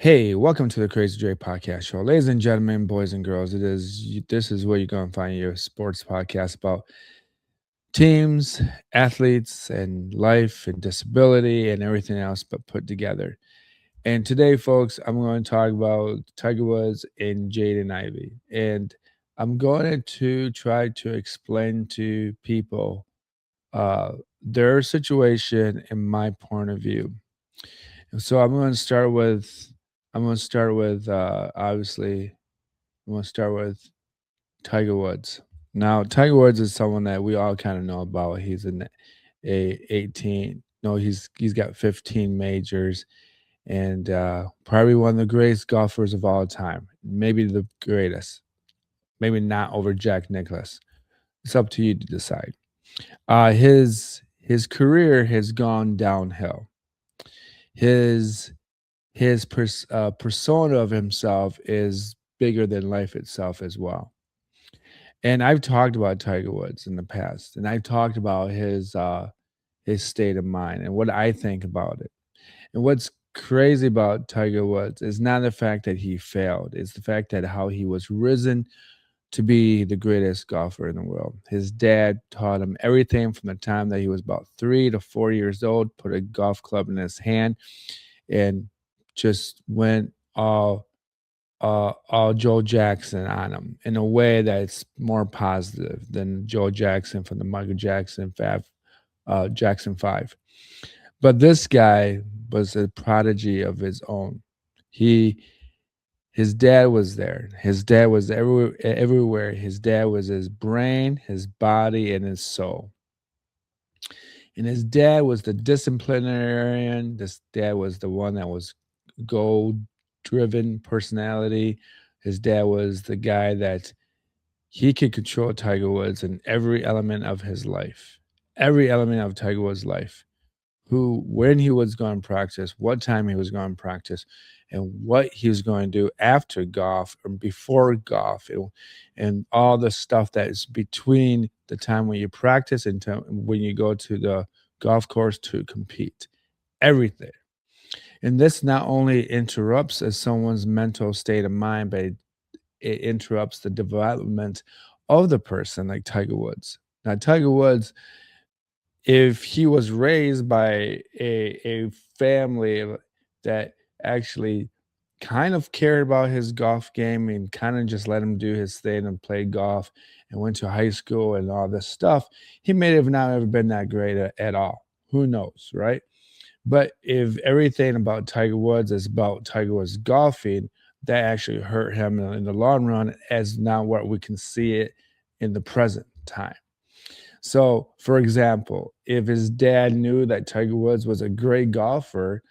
Hey, welcome to the Crazy Dre Podcast Show. Ladies and gentlemen, boys and girls, this is where you're going to find your sports podcast about teams, athletes, and life and disability and everything else but put together. And today, folks, I'm going to talk about Tiger Woods and Jaden Ivey. And I'm going to try to explain to people uh, their situation and my point of view. And so obviously I'm going to start with Tiger Woods. Now, Tiger Woods is someone that we all kind of know about. He's a 18. No, he's got 15 majors and probably one of the greatest golfers of all time. Maybe the greatest. Maybe not over Jack Nicklaus. It's up to you to decide. His career has gone downhill. His persona of himself is bigger than life itself as well. And I've talked about Tiger Woods in the past, and I've talked about his state of mind and what I think about it. And what's crazy about Tiger Woods is not the fact that he failed; it's the fact that how he was risen to be the greatest golfer in the world. His dad taught him everything from the time that he was about 3 to 4 years old. Put a golf club in his hand and just went all Joe Jackson on him in a way that's more positive than Joe Jackson from the Michael Jackson 5. But this guy was a prodigy of his own. He his dad was there. His dad was everywhere. His dad was his brain, his body, and his soul. And his dad was the disciplinarian. This dad was the one that was goal driven personality. His dad was the guy that he could control Tiger Woods in every element of his life, every element of Tiger Woods' life. Who, when he was going to practice, what time he was going to practice, and what he was going to do after golf or before golf, and all the stuff that is between the time when you practice and when you go to the golf course to compete. Everything. And this not only interrupts someone's mental state of mind, but it interrupts the development of the person, like Tiger Woods. Now, Tiger Woods, if he was raised by a family that actually kind of cared about his golf game and kind of just let him do his thing and play golf and went to high school and all this stuff, he may have not ever been that great at all. Who knows, right? But if everything about Tiger Woods is about Tiger Woods golfing, that actually hurt him in the long run, as now what we can see it in the present time. So, for example, if his dad knew that Tiger Woods was a great golfer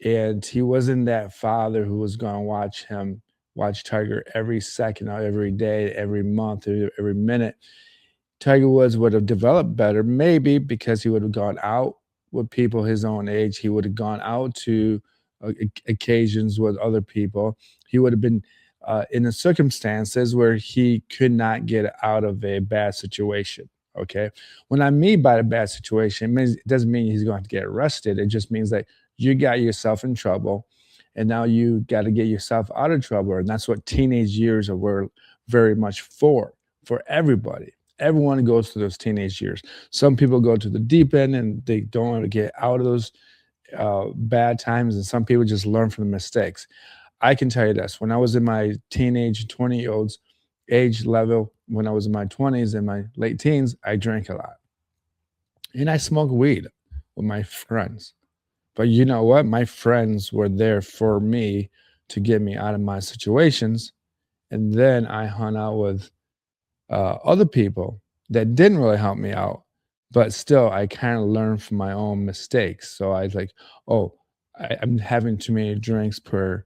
and he wasn't that father who was going to watch Tiger every second of every day, every month, every minute, Tiger Woods would have developed better, maybe because he would have gone out with people his own age. He would have gone out to occasions with other people. He would have been in the circumstances where he could not get out of a bad situation. Okay. What I mean by a bad situation, it doesn't mean he's going to get arrested. It just means that you got yourself in trouble and now you got to get yourself out of trouble. And that's what teenage years are very much for everybody. Everyone goes through those teenage years. Some people go to the deep end and they don't want to get out of those bad times, and some people just learn from the mistakes. I can tell you this: when I was in my teenage 20-year-olds age level, when I was in my 20s and my late teens, I drank a lot and I smoked weed with my friends. But you know what? My friends were there for me to get me out of my situations, and then I hung out with other people that didn't really help me out, but still, I kind of learned from my own mistakes. So I was like, oh, I'm having too many drinks per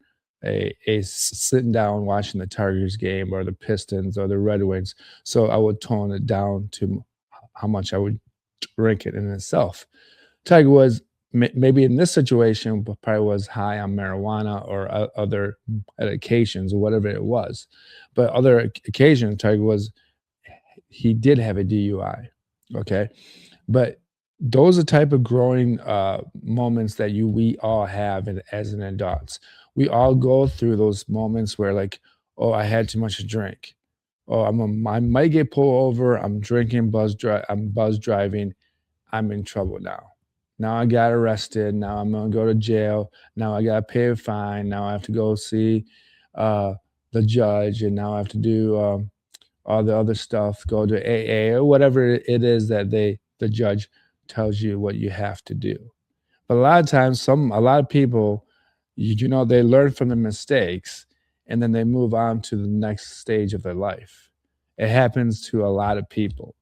sitting down watching the Tigers game or the Pistons or the Red Wings. So I would tone it down to how much I would drink it in itself. Tiger was maybe in this situation, but probably was high on marijuana or other medications or whatever it was. But other occasions, Tiger was he did have a DUI. Okay. But those are type of growing moments that we all have as an adults. We all go through those moments where like, oh, I had too much to drink. Oh, I might get pulled over. I'm drinking, I'm buzz driving. I'm in trouble now. Now I got arrested. Now I'm gonna go to jail. Now I gotta pay a fine. Now I have to go see uh, the judge, and now I have to do all the other stuff. Go to AA or whatever it is that the judge tells you what you have to do. But a lot of times, a lot of people, they learn from the mistakes, and then they move on to the next stage of their life. It happens to a lot of people.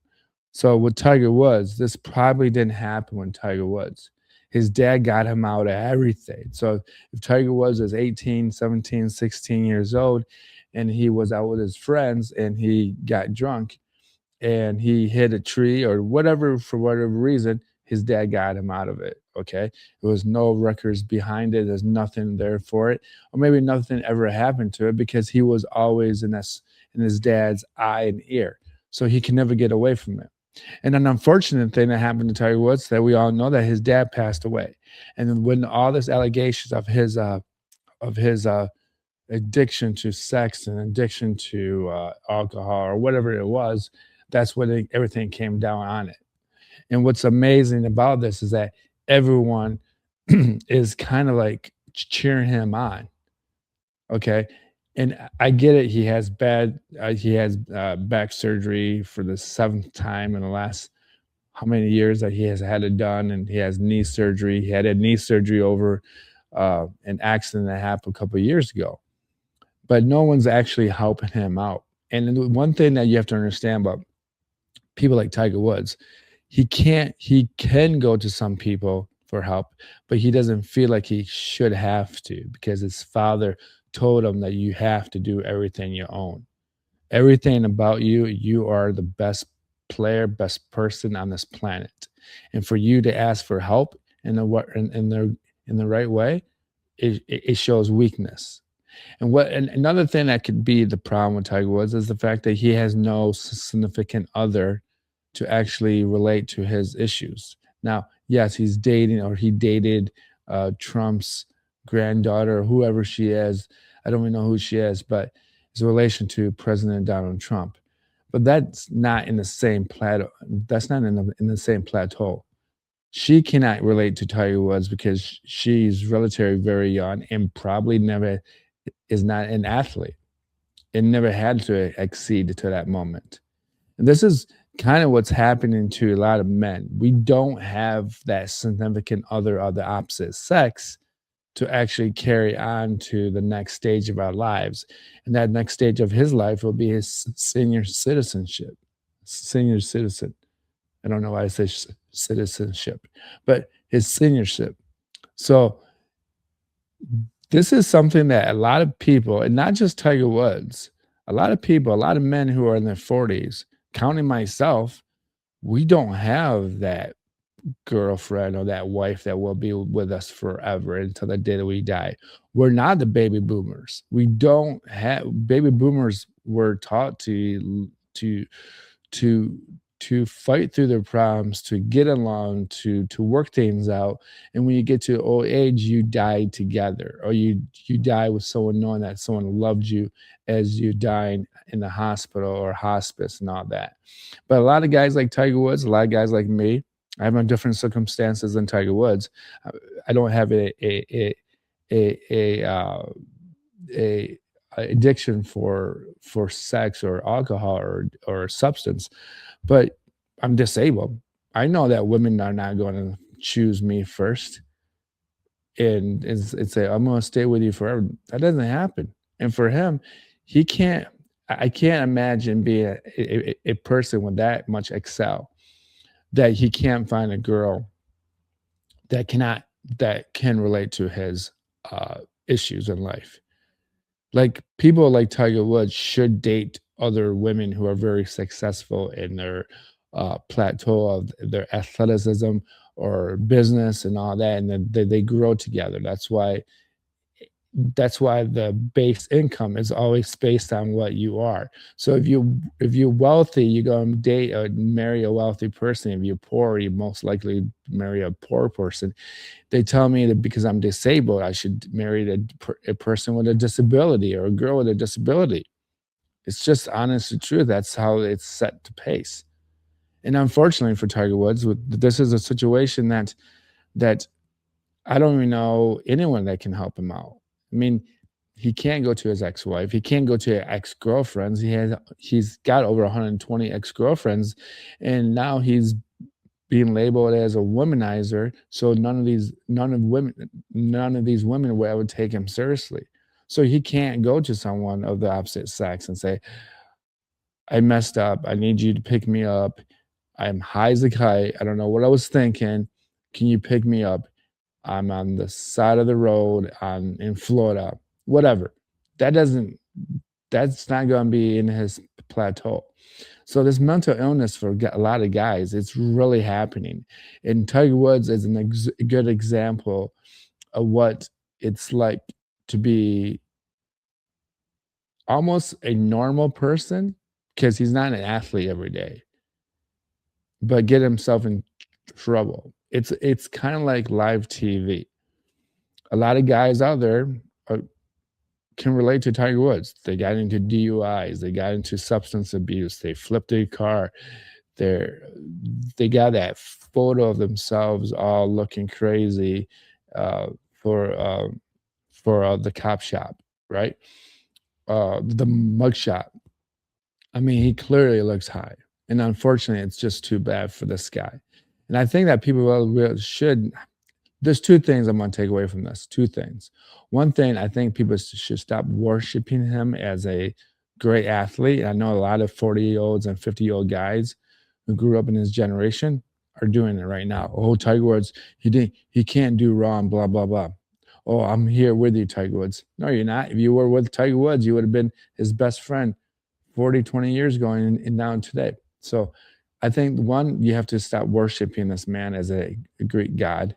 So with Tiger Woods, this probably didn't happen when Tiger Woods. His dad got him out of everything. So if Tiger Woods is 18, 17, 16 years old, and he was out with his friends and he got drunk and he hit a tree or whatever, for whatever reason, his dad got him out of it. Okay. There was no records behind it. There's nothing there for it. Or maybe nothing ever happened to it because he was always in his dad's eye and ear. So he can never get away from it. And an unfortunate thing that happened to Tiger Woods that we all know that his dad passed away. And then when all this allegations of his addiction to sex and addiction to alcohol or whatever it was, that's when everything came down on it. And what's amazing about this is that everyone is kind of like cheering him on. Okay. And I get it. He has back surgery for the seventh time in the last how many years that he has had it done, and he has knee surgery. He had a knee surgery over an accident that happened a couple of years ago, but no one's actually helping him out. And then one thing that you have to understand about people like Tiger Woods, he can go to some people for help, but he doesn't feel like he should have to because his father told him that you have to do everything you own. Everything about you, you are the best player, best person on this planet. And for you to ask for help in the in the right way, it shows weakness. And another thing that could be the problem with Tiger Woods is the fact that he has no significant other to actually relate to his issues. Now, yes, he's dating or he dated Trump's granddaughter or whoever she is. I don't even know who she is, but it's a relation to President Donald Trump. But that's not in the same plateau. That's not in the same plateau. She cannot relate to Tiger Woods because she's relatively very young and probably never is not an athlete and never had to exceed to that moment. And this is kind of what's happening to a lot of men. We don't have that significant other of the opposite sex to actually carry on to the next stage of our lives. And that next stage of his life will be his senior citizenship. Senior citizen. I don't know why I say citizenship, but his seniorship. So this is something that a lot of people, and not just Tiger Woods, a lot of people, a lot of men who are in their 40s, counting myself, we don't have that girlfriend or that wife that will be with us forever until the day that we die. We're not the baby boomers. We don't have baby boomers were taught to to fight through their problems, to get along, to work things out. And when you get to old age, you die together, or you die with someone knowing that someone loved you as you dying in the hospital or hospice and all that. But a lot of guys like Tiger Woods, a lot of guys like me, I have different circumstances than Tiger Woods. I I don't have a a addiction for sex or alcohol or substance, but I'm disabled. I know that women are not going to choose me first and say I'm going to stay with you forever. That doesn't happen. And for him, he can't. I can't imagine being a person with that much excel that he can't find a girl that cannot that can relate to his issues in life. Like people like Tiger Woods should date other women who are very successful in their plateau of their athleticism or business and all that, and then they grow together. That's why That's why the base income is always based on what you are. So if you're wealthy, you go and date or marry a wealthy person. If you're poor, you most likely marry a poor person. They tell me that because I'm disabled, I should marry a person with a disability or a girl with a disability. It's just honest and true. That's how it's set to pace. And unfortunately for Tiger Woods, this is a situation that I don't even know anyone that can help him out. I mean, he can't go to his ex-wife. He can't go to ex-girlfriends. He's got over 120 ex-girlfriends, and now he's being labeled as a womanizer. So none of these women will ever take him seriously. So he can't go to someone of the opposite sex and say, "I messed up. I need you to pick me up. I'm high as a kite. I don't know what I was thinking. Can you pick me up? I'm on the side of the road in Florida, whatever." That doesn't that's not going to be in his plateau. So this mental illness for a lot of guys, it's really happening. And Tiger Woods is a good example of what it's like to be almost a normal person because he's not an athlete every day, but get himself in trouble. It's kind of like live TV. A lot of guys out there are can relate to Tiger Woods. They got into DUIs, they got into substance abuse, they flipped a car. They're they got that photo of themselves all looking crazy uh, for uh, for the cop shop, right? The mugshot. I mean, he clearly looks high, and unfortunately, it's just too bad for this guy. And I think that people really should there's two things I'm going to take away from this. Two things. One thing, I think people should stop worshiping him as a great athlete. I know a lot of 40-year-olds and 50-year-old guys who grew up in his generation are doing it right now. Oh, Tiger Woods, he can't do wrong, blah, blah, blah. Oh, I'm here with you, Tiger Woods. No, you're not. If you were with Tiger Woods, you would have been his best friend 40, 20 years ago and now today. So I think one, you have to stop worshiping this man as a Greek god,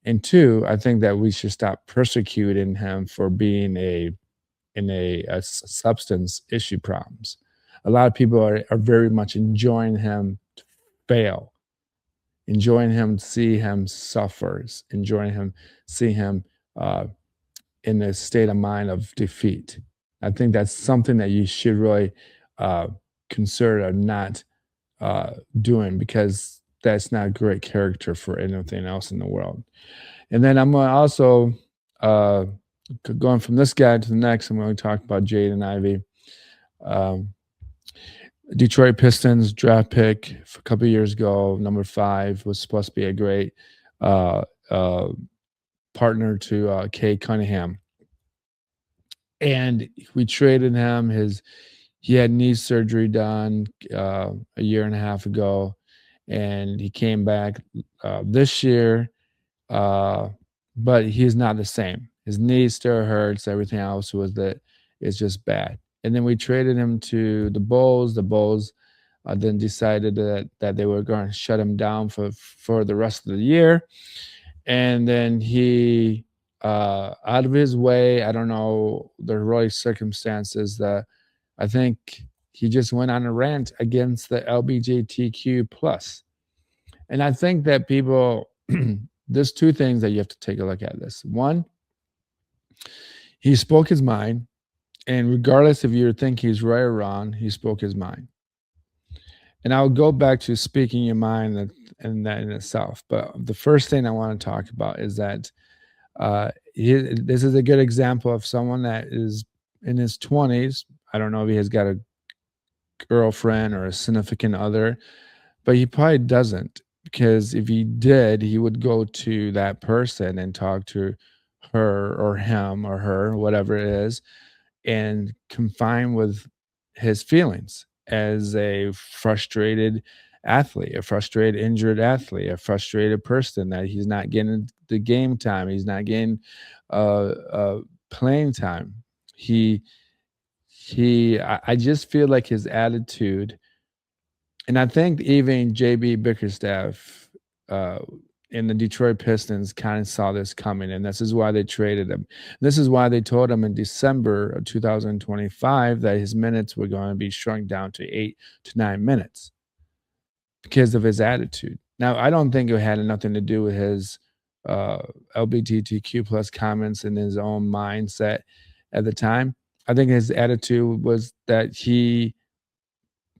and two, I think that we should stop persecuting him for being substance issue problems. A lot of people are very much enjoying him to fail, enjoying him to see him suffers, enjoying him see him uh, in a state of mind of defeat. I think that's something that you should really uh, consider not doing because that's not great character for anything else in the world. And then I'm gonna also uh, going from this guy to the next. I'm going to talk about Jaden Ivey, um, Detroit Pistons draft pick a couple of years ago, number 5, was supposed to be a great uh, uh, partner to Kay Cunningham, and we traded him. He had knee surgery done a year and a half ago, and he came back this year. Uh, but he's not the same. His knee still hurts. Everything else is just bad. And then we traded him to the Bulls. The Bulls then decided that they were going to shut him down for the rest of the year. And then he out of his way. I don't know the really circumstances that I think he just went on a rant against the LBGTQ plus. And I think that people, there's two things that you have to take a look at this. One, he spoke his mind, and regardless if you think he's right or wrong, he spoke his mind. And I'll go back to speaking your mind and that in itself. But the first thing I want to talk about is that this is a good example of someone that is in his 20s. I don't know if he has got a girlfriend or a significant other, but he probably doesn't, because if he did, he would go to that person and talk to her or him or her, whatever it is, and confine with his feelings as a frustrated athlete, a frustrated injured athlete, a frustrated person that he's not getting the game time, he's not getting playing time. He I just feel like his attitude, and I think even JB Bickerstaff uh, and the Detroit Pistons kind of saw this coming, and this is why they traded him. This is why they told him in December of 2025 that his minutes were going to be shrunk down to 8 to 9 minutes because of his attitude. Now, I don't think it had nothing to do with his uh, LGBTQ plus comments and his own mindset at the time. I think his attitude was that he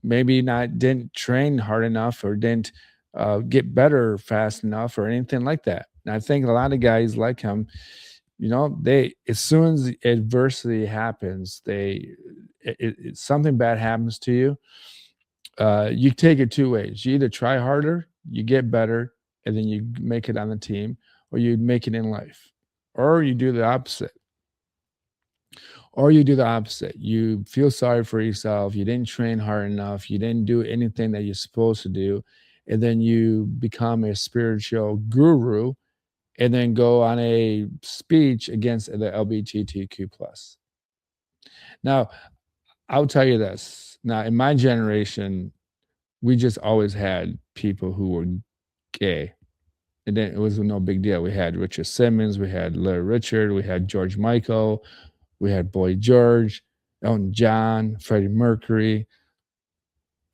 maybe not didn't train hard enough or didn't get better fast enough or anything like that. And I think a lot of guys like him, they as soon as adversity happens, something bad happens to you. You take it two ways. You either try harder, you get better, and then you make it on the team, or you make it in life, or you do the opposite. Or you do the opposite. You feel sorry for yourself. You didn't train hard enough. You didn't do anything that you're supposed to do. And then you become a spiritual guru and then go on a speech against the LGBTQ plus. Now, I'll tell you this. Now, in my generation, we just always had people who were gay. And then it was no big deal. We had Richard Simmons, we had Larry Richard, we had George Michael, we had Boy George, Elton John, Freddie Mercury.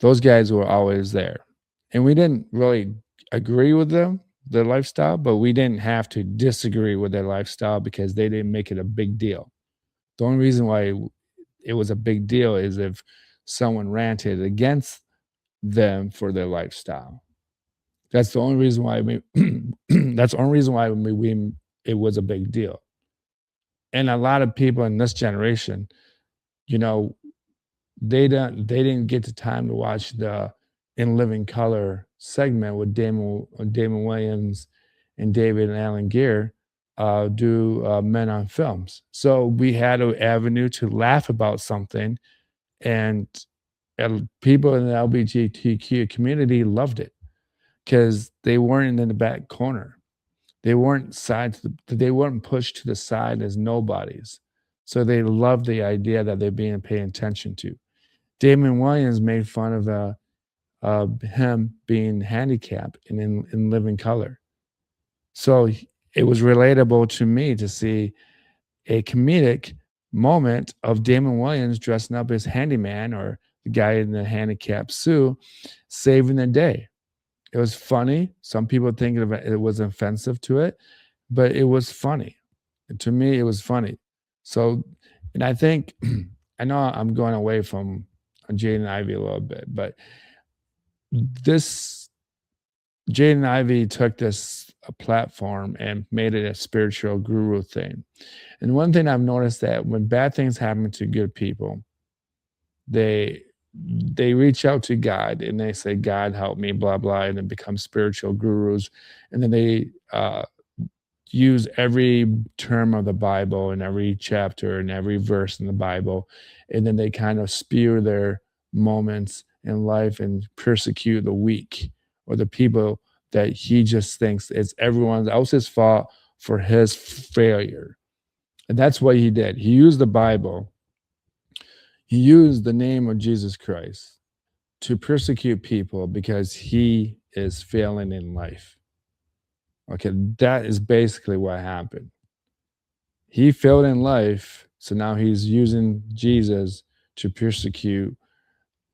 Those guys were always there. And we didn't really agree with them, their lifestyle, but we didn't have to disagree with their lifestyle because they didn't make it a big deal. The only reason why it was a big deal is if someone ranted against them for their lifestyle. That's the only reason why that's the only reason why it was a big deal. And a lot of people in this generation, you know, they didn't get the time to watch the In Living Color segment with Damon Williams and David and Alan Gear do Men on Films. So we had an avenue to laugh about something, and people in the LGBTQ community loved it because they weren't in the back corner. They weren't they weren't pushed to the side as nobodies. So they loved the idea that they're being paid attention to. Damon Williams made fun of him being handicapped and in living color. So it was relatable to me to see a comedic moment of Damon Williams dressing up as handyman or the guy in the handicap suit saving the day. It was funny. Some people think it was offensive to it, but it was funny. To me, it was funny. So, and I think, I know I'm going away from Jaden Ivey a little bit, but this Jaden Ivey took this platform and made it a spiritual guru thing. And one thing I've noticed that when bad things happen to good people, they reach out to God and they say, God help me, blah, blah, and then become spiritual gurus. And then they use every term of the Bible and every chapter and every verse in the Bible. And then they kind of spew their moments in life and persecute the weak or the people that he just thinks it's everyone else's fault for his failure. And that's what he did. He used the Bible. He used the name of Jesus Christ to persecute people because he is failing in life. Okay, that is basically what happened. He failed in life, so now he's using Jesus to persecute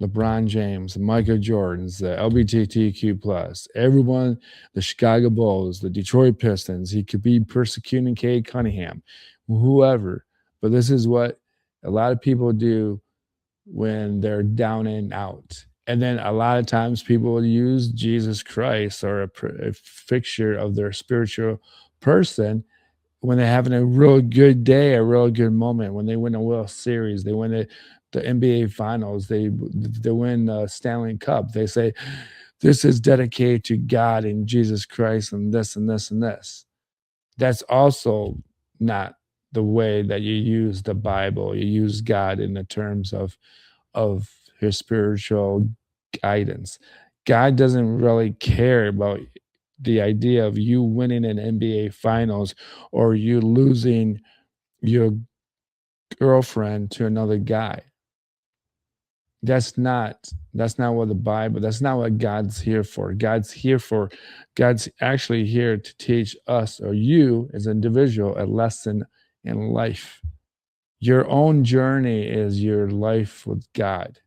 LeBron James, Michael Jordan's, the LGBTQ plus, everyone, the Chicago Bulls, the Detroit Pistons. He could be persecuting Cade Cunningham, whoever. But this is what a lot of people do when they're down and out. And then a lot of times people will use Jesus Christ or a fixture of their spiritual person when they're having a real good day, a real good moment, when they win a World Series, they win the NBA Finals, they win the Stanley Cup. They say, this is dedicated to God and Jesus Christ and this and this and this. That's also not the way that you use the Bible. You use God in the terms of his spiritual guidance. God doesn't really care about the idea of you winning an NBA Finals or you losing your girlfriend to another guy. That's not what the Bible, that's not what God's here for. God's actually here to teach us, or you as an individual, a lesson in life. Your own journey is your life with God.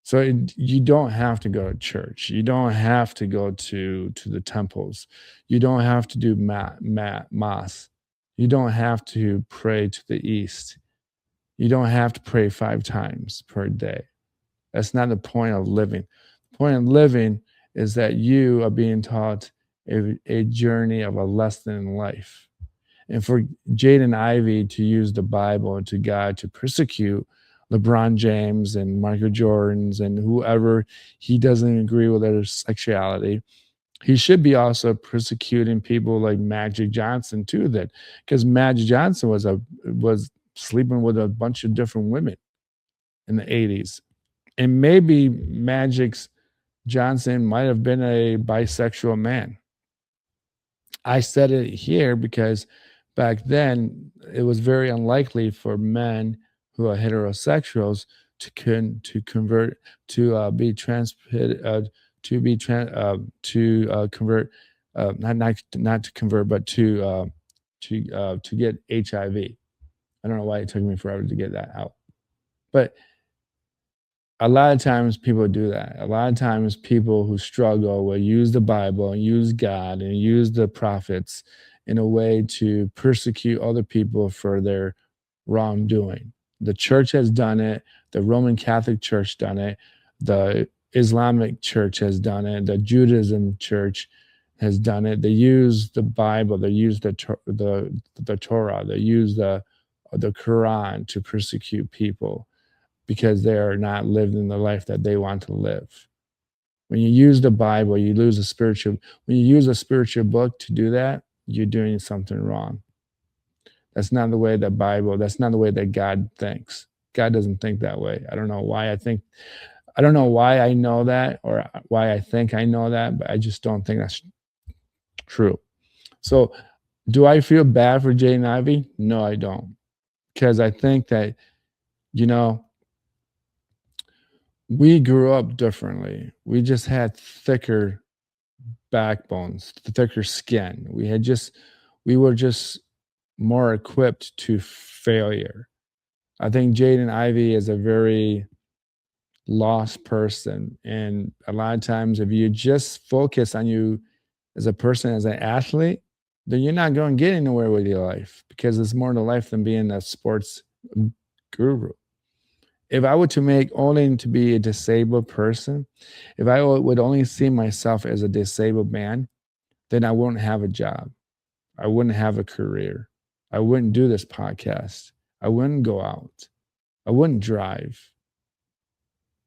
So you don't have to go to church. You don't have to go to the temples. You don't have to do mass. You don't have to pray to the east. You don't have to pray 5 times per day. That's not the point of living. The point of living is that you are being taught a journey of a lesson in life. And for Jaden Ivey to use the Bible to God to persecute LeBron James and Michael Jordans and whoever he doesn't agree with their sexuality, he should be also persecuting people like Magic Johnson too. That because Magic Johnson was sleeping with a bunch of different women in the 80s, and maybe Magic's Johnson might have been a bisexual man. I said it here because back then it was very unlikely for men who are heterosexuals to convert be trans to be to convert not to convert but to get HIV. I don't know why it took me forever to get that out, but a lot of times people do that. A lot of times people who struggle will use the Bible and use God and use the prophets in a way to persecute other people for their wrongdoing. The church has done it. The Roman Catholic Church done it. The Islamic Church has done it. The Judaism Church has done it. They use the Bible. They use the Torah. They use the Quran to persecute people because they are not living the life that they want to live. When you use the Bible, you lose a spiritual. When you use a spiritual book to do that, you're doing something wrong. That's not the way the Bible. That's not the way that God thinks. God doesn't think that way. I don't know why I think. I don't know why I know that or why I think I know that, but I just don't think that's true. So, do I feel bad for Jaden Ivey? No, I don't, because I think that you know we grew up differently. We just had thicker backbones, thicker skin. We were just more equipped to failure. I think Jaden Ivey is a very lost person. And a lot of times, if you just focus on you as a person, as an athlete, then you're not going to get anywhere with your life because it's more to life than being a sports guru. If I were to make only to be a disabled person, if I would only see myself as a disabled man, then I wouldn't have a job. I wouldn't have a career. I wouldn't do this podcast. I wouldn't go out. I wouldn't drive.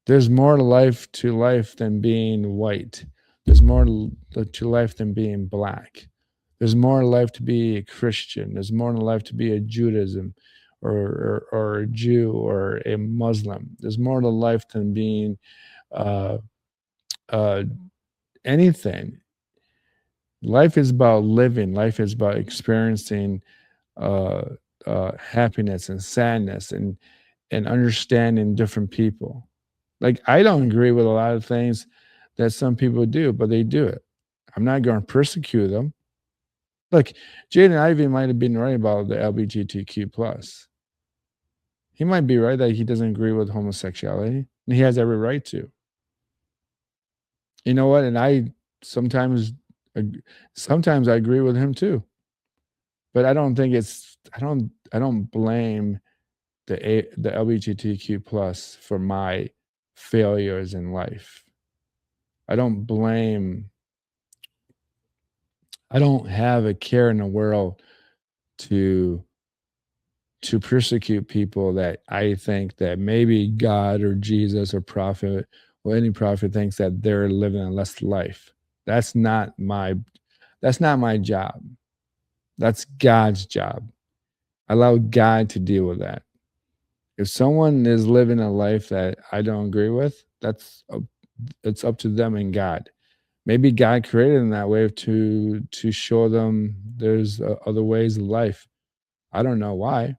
There's more to life than being white. There's more to life than being black. There's more to life to be a Christian. There's more to life to be a Judaism or a Jew or a Muslim. There's more to life than being uh, uh, anything. Life is about living. Life is about experiencing uh, happiness and sadness and understanding different people. Like I don't agree with a lot of things that some people do, but they do it. I'm not going to persecute them. Like Jaden Ivey might have been right about the LGBTQ plus. He might be right that he doesn't agree with homosexuality, and he has every right to. You know what? And I sometimes, sometimes I agree with him too. But I don't think it's. I don't blame the LGBTQ plus for my failures in life. I don't blame. I don't have a care in the world to persecute people that I think that maybe God or Jesus or prophet or any prophet thinks that they're living a less life. That's not my job. That's God's job. Allow God to deal with that. If someone is living a life that I don't agree with, it's up to them and God. Maybe God created them that way to show them there's other ways of life. I don't know why.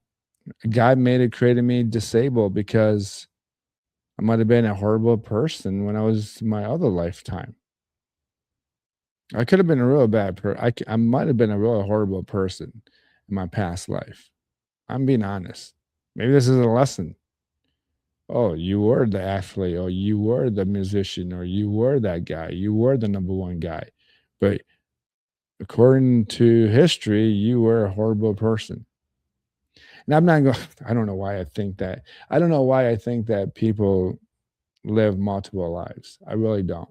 God created me disabled because I might have been a horrible person when I was in my other lifetime. I could have been a real bad I might have been a real horrible person in my past life. I'm being honest. Maybe this is a lesson. Oh, you were the athlete, or you were the musician, or you were that guy. You were the number one guy. But according to history, you were a horrible person. And I'm not going, I don't know why I think that. I don't know why I think that people live multiple lives. I really don't.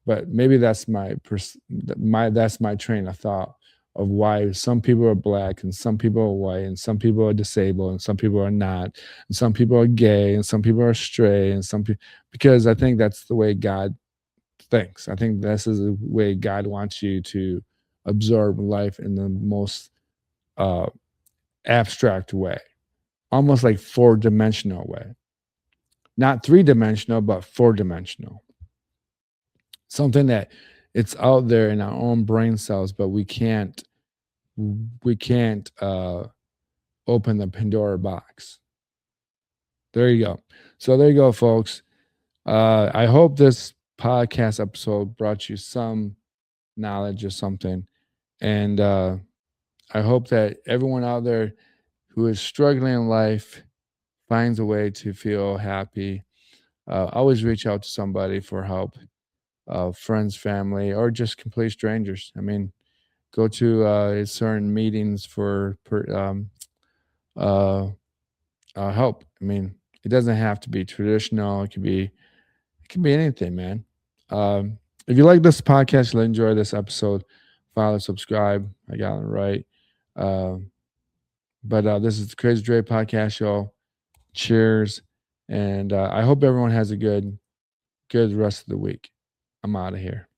But maybe that's that's my train of thought of why some people are black and some people are white and some people are disabled and some people are not and some people are gay and some people are straight and some people, because I think that's the way God thinks. I think this is the way God wants you to absorb life in the most uh, abstract way, almost like four-dimensional way, not three-dimensional but four-dimensional, something that it's out there in our own brain cells, but we can't open the Pandora box. There you go. So there you go, folks. I hope this podcast episode brought you some knowledge or something, and I hope that everyone out there who is struggling in life finds a way to feel happy. Always reach out to somebody for help, friends, family, or just complete strangers. I mean, go to certain meetings for uh, help. I mean, it doesn't have to be traditional. It can be anything, man. If you like this podcast, you'll enjoy this episode. Follow, subscribe. I got it right. Um, but this is the Crazy Dre podcast show. Cheers, and I hope everyone has a good rest of the week. I'm out of here.